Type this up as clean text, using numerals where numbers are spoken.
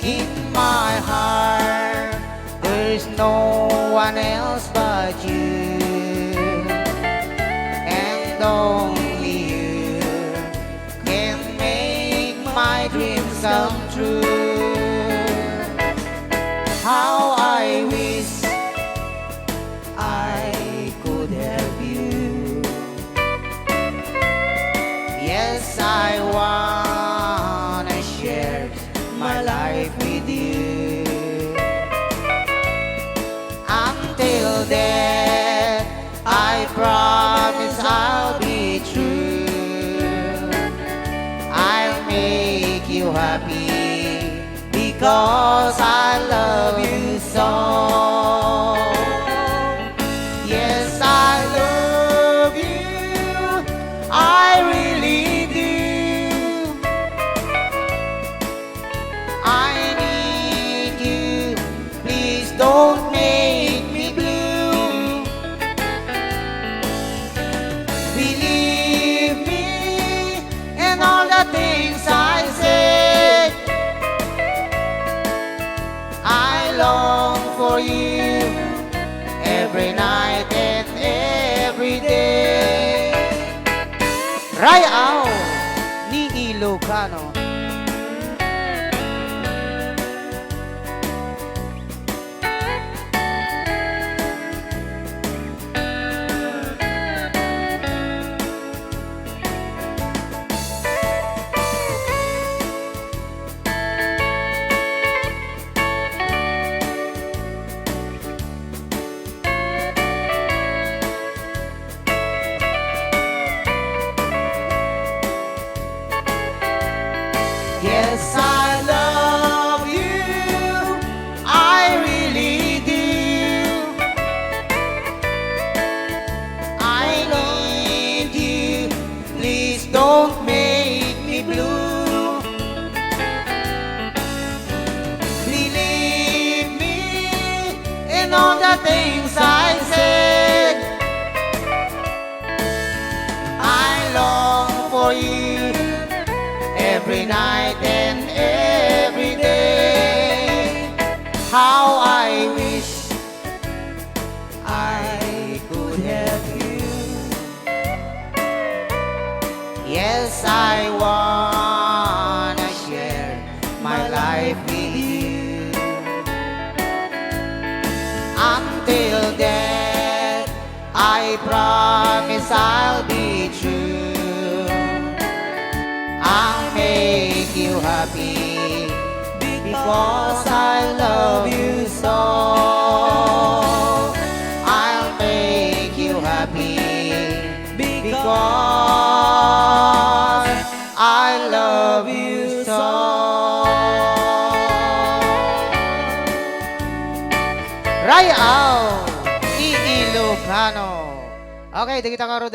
In my heart, there's no one else but you, and only you can make my dreams come true. How I wish I could help you. Yes, I wanna share my life with you. Until then, I promise I'll be true. I'll make you happy because I love you so. Yes, I love you, I really do. I need you, please don't make me blue. Believe me in all the things I said. I long for you every night and every day. Rayaw ni Ilocano. Yes, I love you, I really do. I need you, please don't make me blue. Believe me in all the things I said. I long for you every night and every day. How I wish I could help you. Yes, I wanna share my life with you. Until then, I promise I'll be true. I'll make you happy because I love you so. I'll make you happy because I love you so. Rayaw ni Ilocano. Okay, di kita karoon